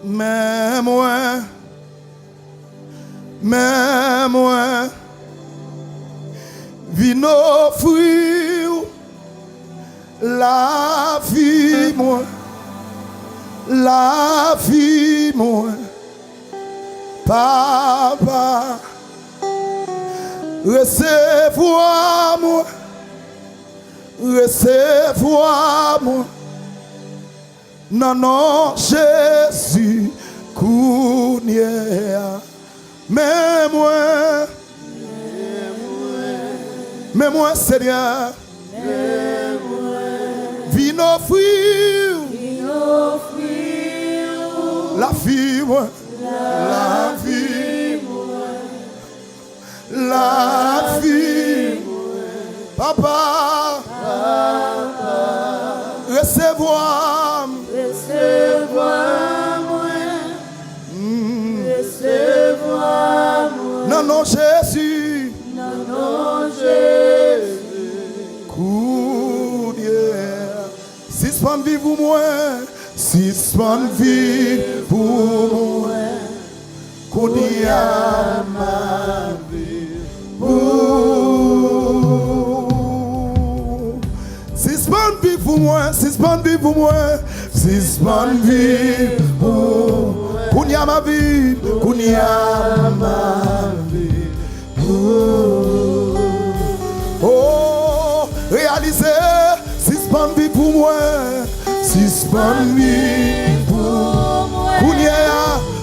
mais moi, vino offrir la vie, moi, papa, recevoir-moi, non, Jésus, Kounia, mais moi, Seigneur, viens offrir la vie, moi, la vie, papa, recevoir, non, Jésus, suspend vie pour moi, suspend vie pour moi, qu'on y a ma vie. Suspend vie pour moi, suspend vie pour moi, suspend vie pour moi, qu'on y a ma vie, qu'on y a ma vie. Oh, réaliser, suspend vie pour moi, suspend vie pour moi,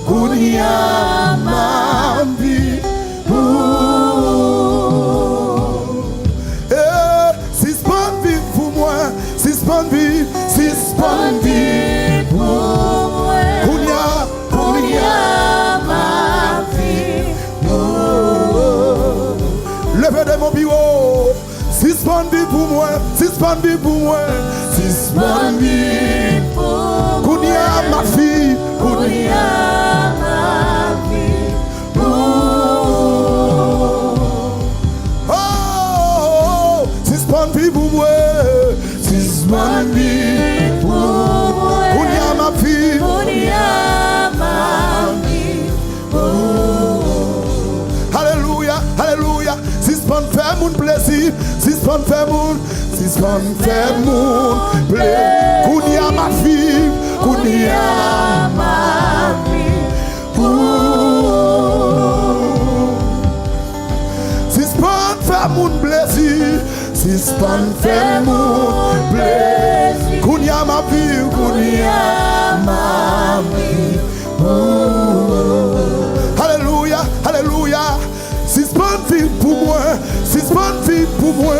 qu'on y a ma vie. Suspend vie pour moi, suspend vie pour moi, qu'on y a ma vie. Levez de mon bureau, suspend vie pour moi, suspend vie pour moi, suspend vie pour qu'on y a ma fille, qu'on y a ma vie. Oh, suspend vie pour moi, suspend vie pour moi, qu'on y a ma fille, qu'on y a ma vie. Alléluia, alléluia. Suspend fait mon plaisir, suspend fait mon plaisir. Qu'on y a ma fille, qu'on y a ma vie. Suspend fait mon plaisir, suspend fait mon plaisir. Qu'on y a ma vie, qu'on y a ma vie. Alléluia, alléluia. Suspend vie pour moi, suspend vie pour moi,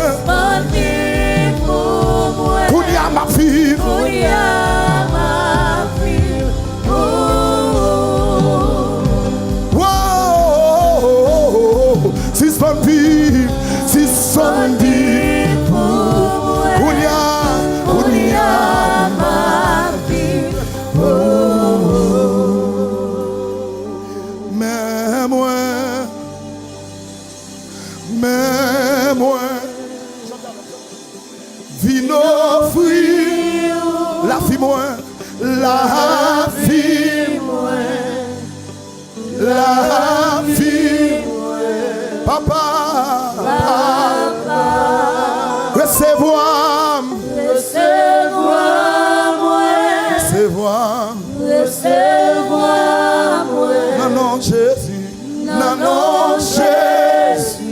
qu'on y a ma fille, qu'on y a ma fille. Wow, suspend vie pour moi, qu'on y a ma fille. Mais moi, viens offrir la vie, moi, la vie, papa, recevoir, non, Jésus, non, Jésus.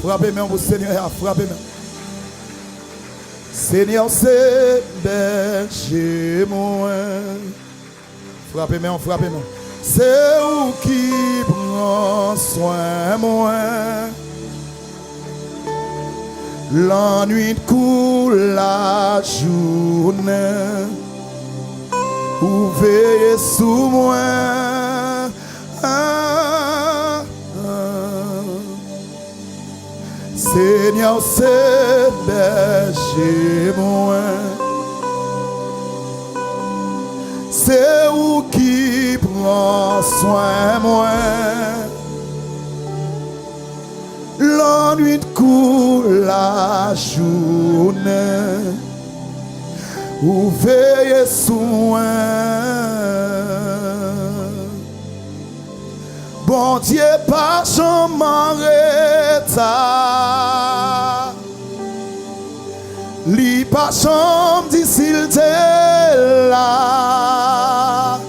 Frappez main au Seigneur, frappez main. Seigneur, c'est berger moi. Frappez main, frappez main. C'est où qui prend soin moi. L'ennui coule la journée. Ou veillez sous moi. Seigneur, c'est berger moi. C'est où qui prend soin moi. L'ennui coule la journée. ou veillez soin. Bon Dieu pas jamais ta, li pas jamais dit s'il t'est là,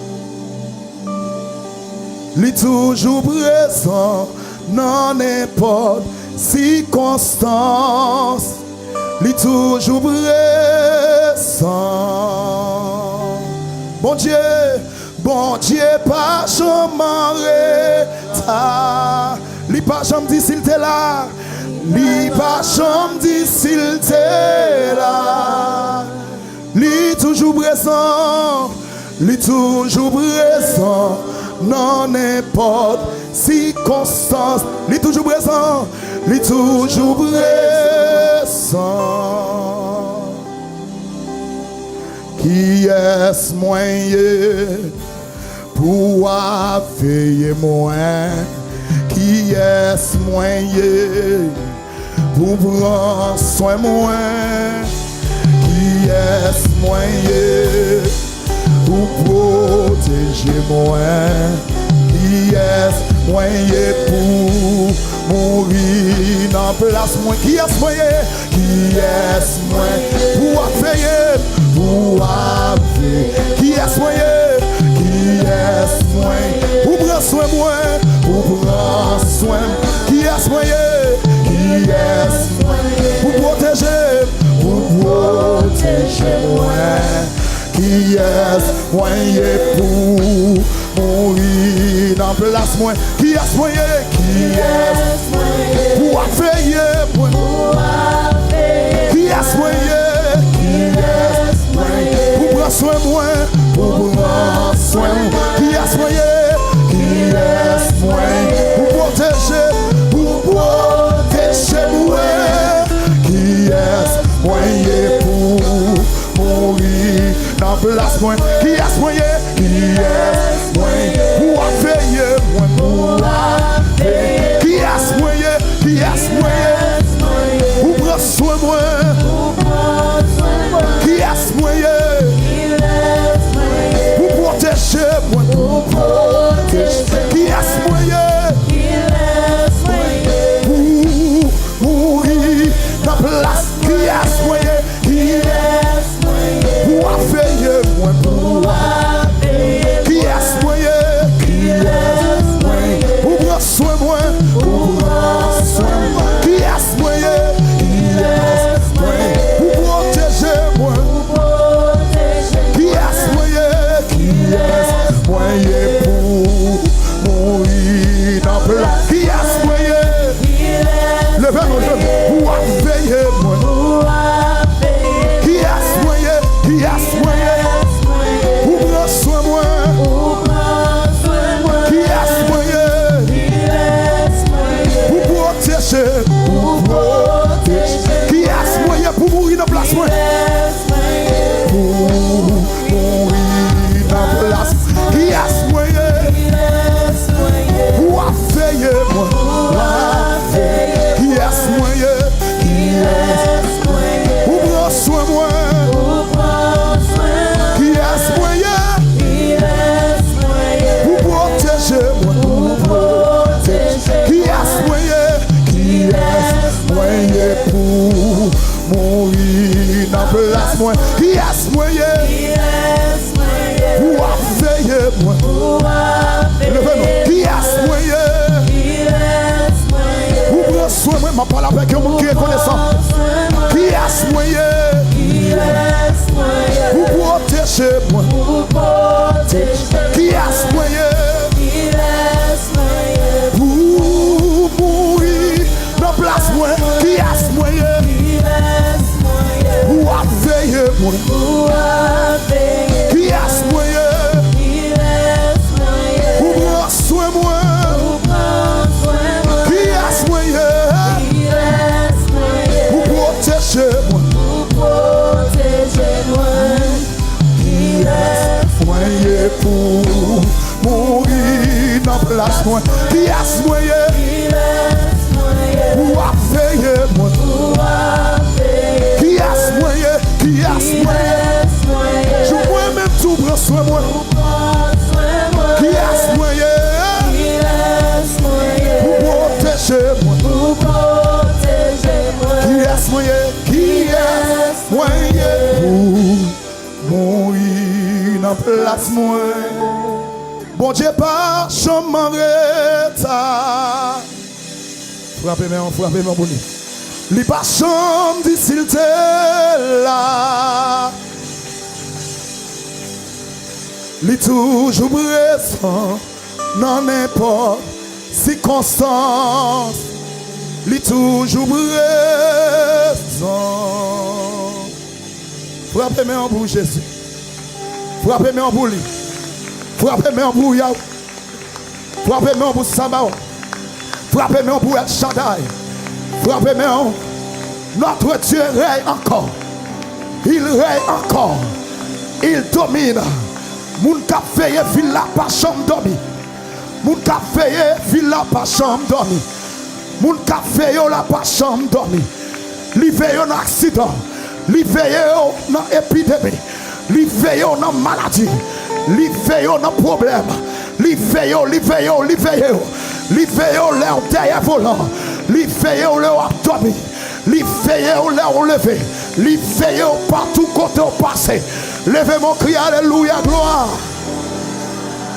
li toujours présent dans n'importe circonstance, li toujours présent. Bon Dieu pas jamais ta, li pas jamais dit s'il t'est là, li pas jamais dit s'il t'est là, li toujours présent, li toujours présent dans n'importe circonstance, li toujours présent, li toujours présent. Qui est moyen pour veiller moins? Qui est moyen pour prendre soin moins? Qui est moyen pour protéger moins? Qui est moyen pour mourir dans place moins? Qui est moyen? Qui est moyen pour veiller? Qui est moyen? Qui est moyen pour prendre soin moins? Pour prendre soin. Qui est moyen? Qui est moyen pour protéger? Pour protéger moins. Qui est moyen pour mourir dans place moins? Qui est moyen? Qui est moyen pour veiller moins? Qui est moyen? Qui est moyen pour prendre soin moins? Pour prendre soin. Qui est moyen? Qui est moyen pour protéger? Pour protéger moins. Qui est moyen pour mourir dans place moins? Qui est moyen? Qui est moyen pour veiller moins? Qui est moyen? Qui est moyen pour prendre soin moins? Qui est moyen pour protéger moins? Qui est moyen pour mourir dans place? Qui est moyen? Qui est pour veiller moins? Qui est moyen? Qui est pour prendre soin moins? Qui est moyen? Qui est pour protéger moins? Qui est moyen? Qui est moyen pour mourir dans place? Qui est moyen? Levez-nous pour veiller moins. Qui est moyen? Qui est moyen pour prendre soin moins? Qui est moyen pour protéger? Qui est moyen pour mourir dans place moins? Pour mourir dans place. Qui est moyen pour veiller moins? Qui est moyen? Qui est pour prendre soin moins? Qui est moyen pour protéger moins? Qui est moyen? Qui est moyen pour mourir dans place moins? Qui est moyen pour veiller moins? Levez-nous. Qui est moyen pour prendre soin moins? Je parle avec un monde qui est connaissant. Qui est moyen pour protéger moi? Qui est moyen pour mourir dans place moi? Qui est moyen pour veiller moi? Qui est moyen pour prendre soin moi? Qui est moyen pour protéger moi? Qui est moyen pour mourir dans place moi? Qui est moyen pour veiller moi? Qui est moyen? Qui est moyen prend soin moi. Qui est moyen pour protéger moi. Qui est moyen? Qui est moyen pour mourir dans place moi. Bon Dieu pas chambre ta. Frappez-moi bon Dieu. Li pas chambre d'ici là. Li toujours présent dans n'importe circonstance. Li toujours présent. Frappez-moi en bout Jésus. Frappez-moi en bout lui. Frappez-moi en bout Yahweh. Frappez-moi en bout Sabaoth. Frappez-moi en bout El Shaddai. Frappez-moi. Notre Dieu règne encore. Il règne encore. Il domine. Moun k'ap feye villa pa chambre dormi. Moun k'ap feye villa pa chambre dormi. Moun k'ap feye la pa chambre dormi. Li veye dans accident. Li veye dans épidémie. Li veye dans maladie. Li veye dans problème. Li veye. Li veye l'air derrière volant. Li veye l'air dormi. Li veye l'air levé. Li veye partout côté au passé. Levez mon cri, alléluia, gloire.